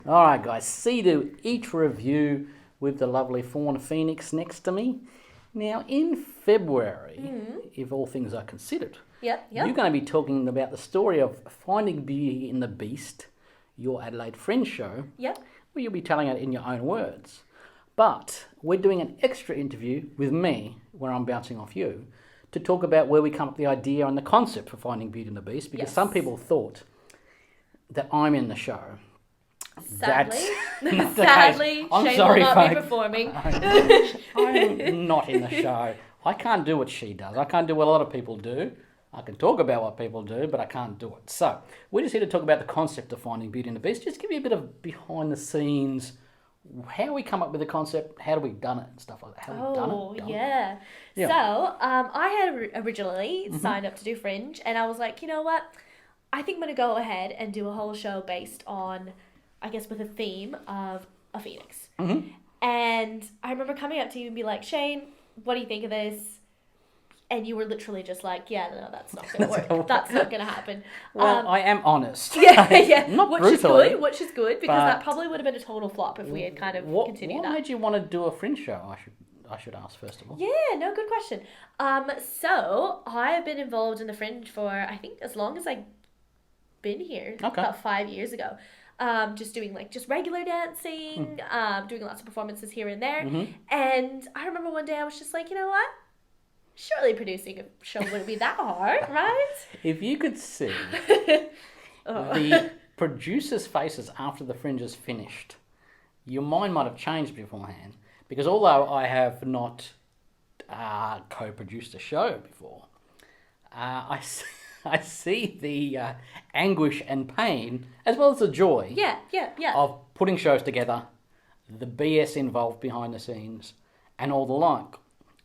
All right, guys, Each Review with the lovely Fawn Phoenix next to me. Now, in February, if all things are considered, Yep. you're going to be talking about the story of Finding Beauty in the Beast, your Adelaide Fringe show, Yep. where you'll be telling it in your own words. But we're doing an extra interview with me, where I'm bouncing off you, to talk about where we come up with the idea and the concept for Finding Beauty in the Beast, because Yes. some people thought that I'm in the show. Sadly, Not the sadly, case. I'm Shane sorry, will not be folks. performing. I'm not in the show. I can't do what she does. I can't do what a lot of people do. I can talk about what people do, but I can't do it. So we're just here to talk about the concept of Finding Beauty in the Beast. Just give you a bit of behind the scenes, how we come up with the concept, how do we done it, and stuff like that. How we done it. Yeah. Yeah. So, I had originally signed up to do Fringe, and I was like, you know what? I think I'm going to go ahead and do a whole show based on, I guess, with a theme of a phoenix. Mm-hmm. And I remember coming up to you and be like, Shane, what do you think of this? And you were literally just like, yeah, no, that's not going to work. That's not going to happen. Well, I am honest. Yeah. Not which brutally. which is good, because that probably would have been a total flop if we had kind of continued what that. made you want to do a Fringe show? I should ask first of all. Yeah, no, good question. So I have been involved in the Fringe for, I think, as long as I've been here, Okay. about 5 years ago. Just doing just regular dancing, doing lots of performances here and there. Mm-hmm. And I remember one day I was just like, you know what? Surely producing a show wouldn't be that hard, right? If you could see Oh. the producers' faces after the Fringe is finished, your mind might have changed beforehand. Because although I have not co-produced a show before, I see the anguish and pain, as well as the joy Yeah. of putting shows together, the BS involved behind the scenes, and all the like,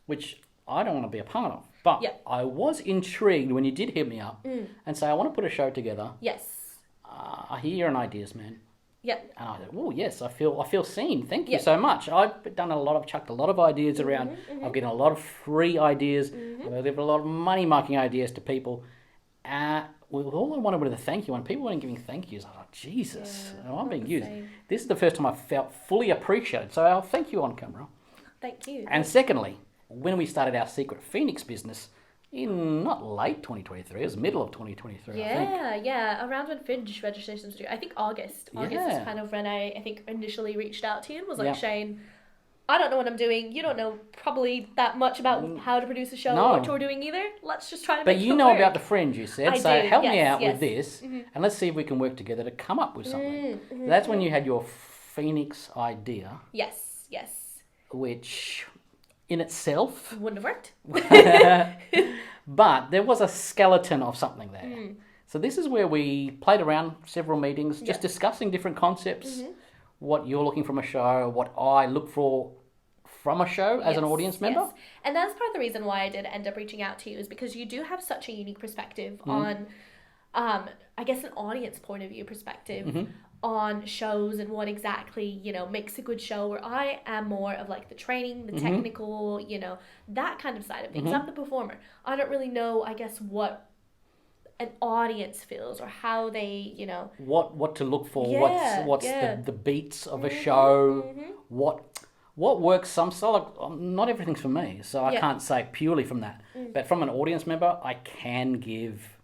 which I don't want to be a part of. But Yeah. I was intrigued when you did hit me up and say, I want to put a show together. Yes. I hear your ideas, man. Yep. And I said, oh, yes, I feel seen. Thank you Yeah. so much. I've chucked a lot of ideas around. I've given a lot of free ideas. I've given a lot of money-making ideas to people. All I wanted was a thank you. When people weren't giving thank yous, I was like, Jesus, I'm being used. same. This is the first time I felt fully appreciated. So I'll thank you on camera. Thank you. And secondly, when we started our secret Phoenix business in not late 2023, it was middle of 2023, I think. Yeah. Around when Fringe registrations were due, I think August. August Yeah. is kind of when I think initially reached out to you and was like, Yeah. Shane, I don't know what I'm doing. You don't know probably that much about how to produce a show No. or what we're doing either. Let's just try to But make you it know work. about the Fringe, you said. I So do, help me yes, out with yes. this, and let's see if we can work together to come up with something. Mm-hmm. So that's when you had your Phoenix idea, Yes. which in itself, Wouldn't have worked. but there was a skeleton of something there. Mm. So this is where we played around several meetings, just Yeah. discussing different concepts, what you're looking from a show, what I look for from a show as an Yes, audience member. yes. And that's part of the reason why I did end up reaching out to you, is because you do have such a unique perspective on, I guess, an audience point of view perspective on shows and what exactly, makes a good show, where I am more of the training, the technical, that kind of side of things. I'm the performer. I don't really know, I guess, what an audience feels or how they, What to look for, Yeah, what's yeah. the beats of a show, what works. Not everything's for me, so I Yeah. can't say purely from that. But from an audience member, I can give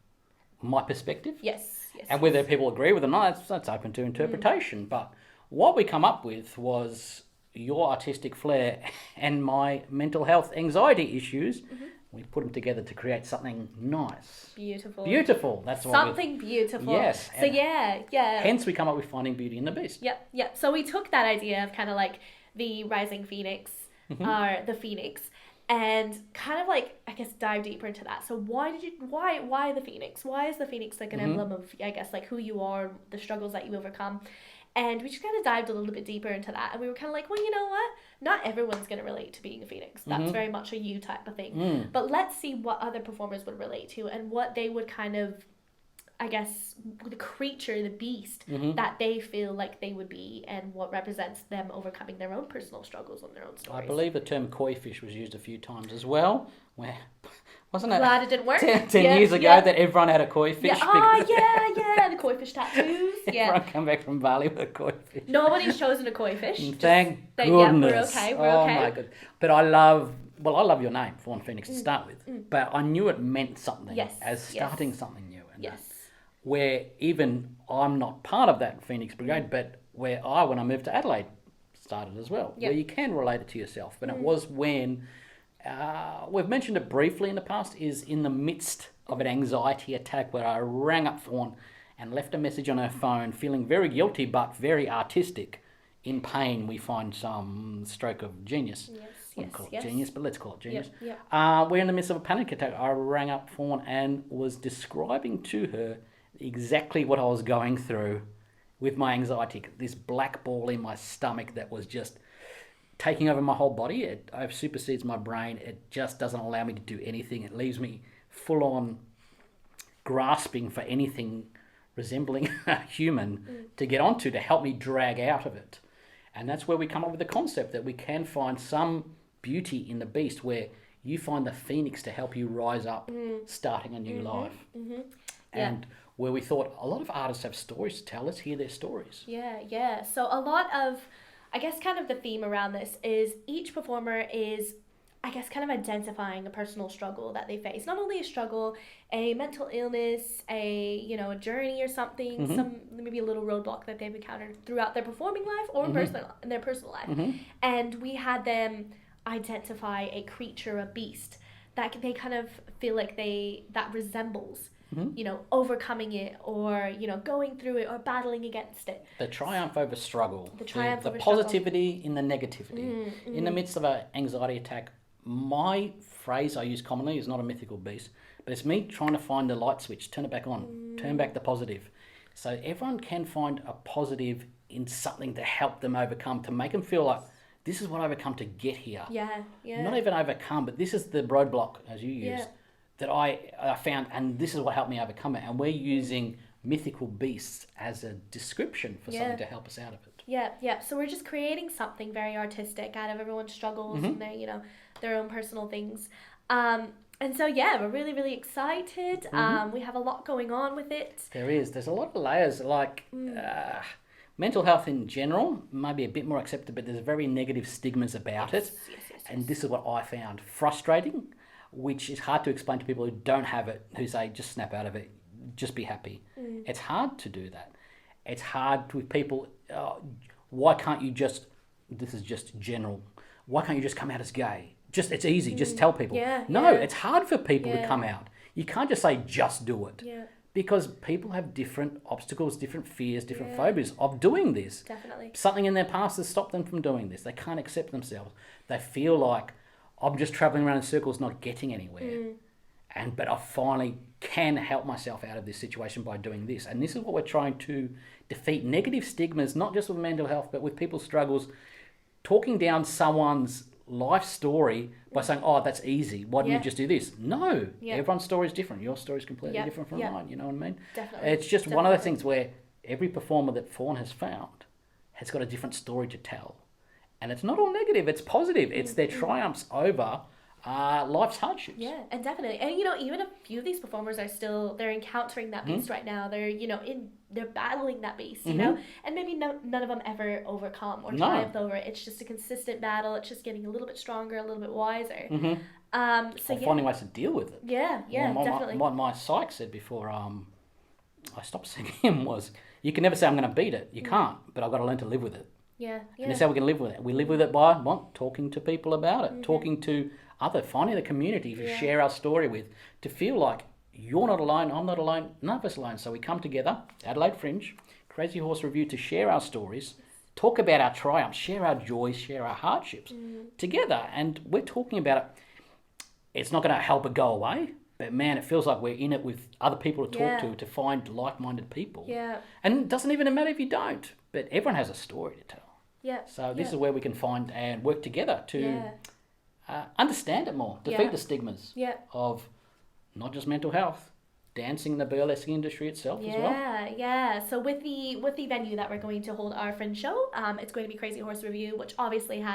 my perspective. yes. And whether people agree with it or not, that's open to interpretation. But what we come up with was your artistic flair and my mental health anxiety issues. We put them together to create something nice. Beautiful. That's what Something beautiful. Yes. So and yeah. Hence we come up with Finding Beauty in the Beast. Yep. So we took that idea of kind of the rising phoenix, or the phoenix, and kind of I guess dive deeper into that. So why the phoenix? Why is the phoenix an emblem of, I guess, who you are, the struggles that you overcome? And we just kind of dived a little bit deeper into that, and we were kind of well, you know what? Not everyone's going to relate to being a phoenix. That's very much a you type of thing. But let's see what other performers would relate to and what they would kind of, I guess, the creature, the beast that they feel like they would be, and what represents them overcoming their own personal struggles and their own stories. I believe the term koi fish was used a few times as well, where Wasn't it? Glad it didn't work. 10 years ago that everyone had a koi fish. Yeah, the koi fish tattoos. Everyone come back from Bali with a koi fish. Nobody's chosen a koi fish. Thank goodness. Yeah, we're okay. We're okay. Oh my god! But I love your name, Fawn Phoenix, to start with. But I knew it meant something as starting something new. And where even I'm not part of that Phoenix Brigade, but when I moved to Adelaide, started as well, where you can relate it to yourself. But it was when, we've mentioned it briefly in the past, is in the midst of an anxiety attack where I rang up Fawn and left a message on her phone, feeling very guilty but very artistic. In pain, we find some stroke of genius. I wouldn't call it genius, but let's call it genius. We're in the midst of a panic attack. I rang up Fawn and was describing to her exactly what I was going through with my anxiety. This black ball in my stomach that was just taking over my whole body. It supersedes my brain. It just doesn't allow me to do anything. It leaves me full on grasping for anything resembling a human to get onto, to help me drag out of it. And that's where we come up with the concept that we can find some beauty in the beast, where you find the phoenix to help you rise up, starting a new life. And where we thought a lot of artists have stories to tell. Let's hear their stories. Yeah. So a lot of, I guess, kind of the theme around this is each performer is, I guess, kind of identifying a personal struggle that they face. Not only a struggle, a mental illness, a journey or something, some maybe a little roadblock that they've encountered throughout their performing life or in their personal life. And we had them identify a creature, a beast that they kind of feel like that resembles overcoming it, or going through it, or battling against it. The triumph over struggle. The positivity in the negativity. In the midst of an anxiety attack, my phrase I use commonly is not a mythical beast, but it's me trying to find the light switch, turn it back on, turn back the positive. So everyone can find a positive in something to help them overcome, to make them feel like, this is what I overcome to get here. Not even overcome, but this is the roadblock, as you used, that I found, and this is what helped me overcome it. And we're using mythical beasts as a description for something to help us out of it. So we're just creating something very artistic out of everyone's struggles and their own personal things. And so we're really, really excited. We have a lot going on with it. There's a lot of layers, like mental health in general might be a bit more accepted, but there's very negative stigmas about it. And this is what I found frustrating, which is hard to explain to people who don't have it, who say, just snap out of it, just be happy. It's hard to do that. It's hard with people, why can't you just, this is just general, why can't you just come out as gay? It's easy, just tell people. It's hard for people to come out. You can't just say, just do it. Because people have different obstacles, different fears, different phobias of doing this. Definitely. Something in their past has stopped them from doing this. They can't accept themselves. They feel like, I'm just travelling around in circles, not getting anywhere. But I finally can help myself out of this situation by doing this. And this is what we're trying to defeat. Negative stigmas, not just with mental health, but with people's struggles. Talking down someone's life story by saying, oh, that's easy. Why didn't you just do this? No. Everyone's story is different. Your story is completely different from mine. You know what I mean? Definitely. It's just one of the things where every performer that Fawn has found has got a different story to tell. And it's not all negative, it's positive. It's their triumphs over life's hardships. Yeah, and definitely. And, even a few of these performers are they're encountering that beast right now. They're, they're battling that beast, you know? And maybe none of them ever overcome or triumph over it. It's just a consistent battle. It's just getting a little bit stronger, a little bit wiser. Finding ways to deal with it. Yeah, definitely. What my psych said before I stopped seeing him was, you can never say I'm going to beat it. You can't, but I've got to learn to live with it. And that's how we can live with it. We live with it by talking to people about it, talking to finding the community to share our story with, to feel like you're not alone, I'm not alone, none of us alone. So we come together, Adelaide Fringe, Crazy Horse Review, to share our stories, talk about our triumphs, share our joys, share our hardships together. And we're talking about it. It's not going to help it go away, but man, it feels like we're in it with other people to talk to find like-minded people. And it doesn't even matter if you don't, but everyone has a story to tell. So this is where we can find and work together to understand it more, defeat the stigmas of not just mental health, dancing in the burlesque industry itself as well? Yeah. So with the venue that we're going to hold our Fringe show, it's going to be Crazy Horse Review, which obviously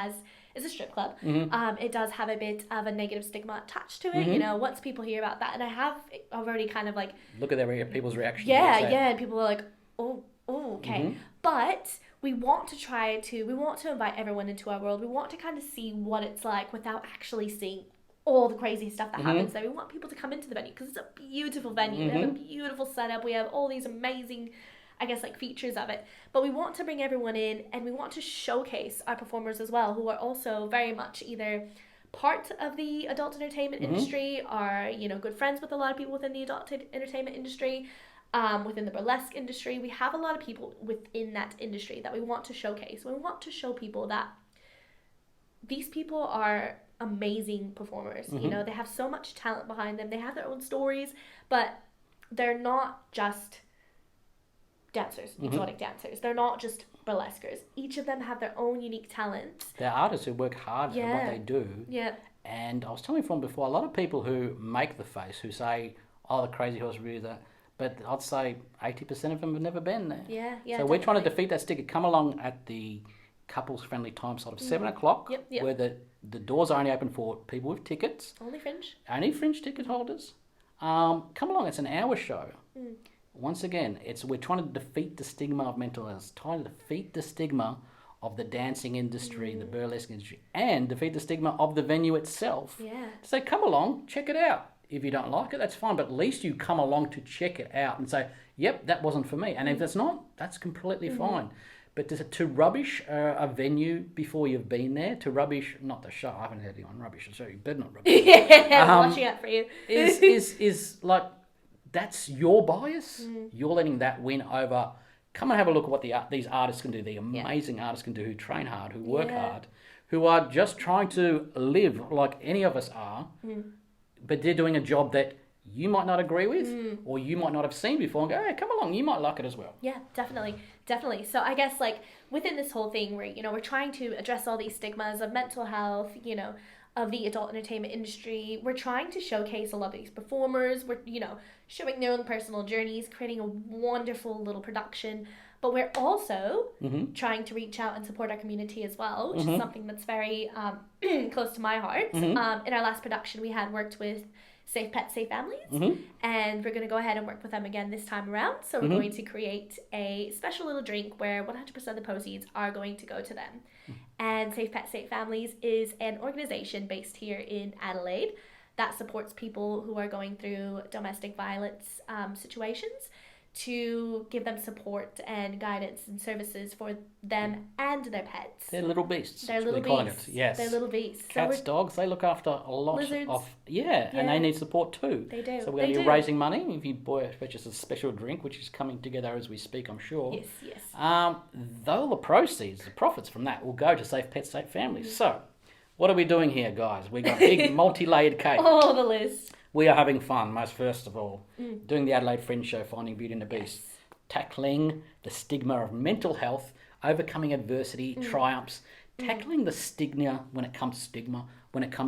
is a strip club. It does have a bit of a negative stigma attached to it. You know, once people hear about that, and I've already kind of like look at people's reactions. Yeah, and people are like, oh, okay. But we want to invite everyone into our world. We want to kind of see what it's like without actually seeing all the crazy stuff that happens there. We want people to come into the venue because it's a beautiful venue. We have a beautiful setup. We have all these amazing, I guess, like features of it. But we want to bring everyone in, and we want to showcase our performers as well, who are also very much either part of the adult entertainment industry, are, you know, good friends with a lot of people within the adult entertainment industry, within the burlesque industry. We have a lot of people within that industry that we want to showcase. We want to show people that these people are amazing performers. You know, they have so much talent behind them. They have their own stories, but they're not just dancers, exotic dancers. They're not just burlesquers. Each of them have their own unique talents. They're artists who work hard at what they do. Yeah. And I was telling you before, a lot of people who make the face, who say, oh, the Crazy Horse Review, that, but I'd say 80% of them have never been there. Yeah. So definitely. we're trying to defeat that stigma. Come along at the couples-friendly time slot of 7 o'clock, where the doors are only open for people with tickets. Only Fringe. Only Fringe ticket holders. Come along, it's an hour show. Once again, we're trying to defeat the stigma of mental health, trying to defeat the stigma of the dancing industry, the burlesque industry, and defeat the stigma of the venue itself. Yeah. So come along, check it out. If you don't like it, that's fine, but at least you come along to check it out and say, yep, that wasn't for me. And if it's not, that's completely fine. But to rubbish a venue before you've been there, to rubbish, not the show, I haven't had anyone rubbish the show, you better not rubbish. Watching out for you. is like, that's your bias. You're letting that win over. Come and have a look at what these artists can do. The amazing artists can do, who train hard, who work hard, who are just trying to live like any of us are, but they're doing a job that you might not agree with or you might not have seen before, and go, hey, come along, you might like it as well. Yeah, definitely. So I guess, like, within this whole thing where, you know, we're trying to address all these stigmas of mental health, you know, of the adult entertainment industry, we're trying to showcase a lot of these performers. We're, you know, showing their own personal journeys, creating a wonderful little production. But we're also trying to reach out and support our community as well, which is something that's very close to my heart. In our last production, we had worked with Safe Pets, Safe Families, and we're going to go ahead and work with them again this time around. So we're going to create a special little drink where 100% of the proceeds are going to go to them. And Safe Pets, Safe Families is an organization based here in Adelaide that supports people who are going through domestic violence situations, to give them support and guidance and services for them and their pets. They're little beasts. They're little beasts. Yes. They're little beasts. Cats, dogs, they look after a lot lizards. and they need support too. They do. So we're going to be raising money. If you purchase a special drink, which is coming together as we speak, I'm sure. Yes. Though the proceeds, the profits from that will go to Safe Pets, Safe Families. So, what are we doing here, guys? We got big multi-layered cake. Oh, the list. We are having fun, most first of all, doing the Adelaide Fringe show, Finding Beauty and the Beast, tackling the stigma of mental health, overcoming adversity, triumphs, tackling the stigma when it comes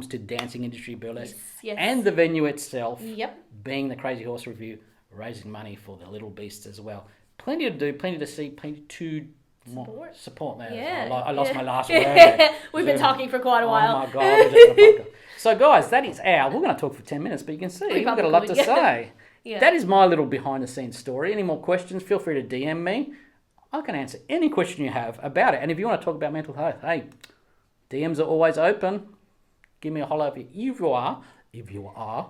to dancing industry, burlesque, and the venue itself, being the Crazy Horse Review, raising money for the little beasts as well. Plenty to do, plenty to see, plenty to support there. Yeah. I lost my last word. We've been talking for quite a while. Oh my God. We're just on a podcast. So guys, that is we're going to talk for 10 minutes, but you can see we've got a lot to say. That is my little behind the scenes story. Any more questions, feel free to DM me. I can answer any question you have about it. And if you want to talk about mental health, hey, DMs are always open. Give me a holler if you are.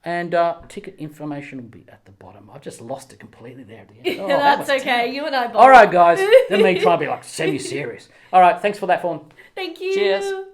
And ticket information will be at the bottom. I've just lost it completely there at the end. Oh, that's okay. Terrible. You and I both. All right, guys. Then me try to be like semi-serious. All right, thanks for that, Fawn. Thank you. Cheers.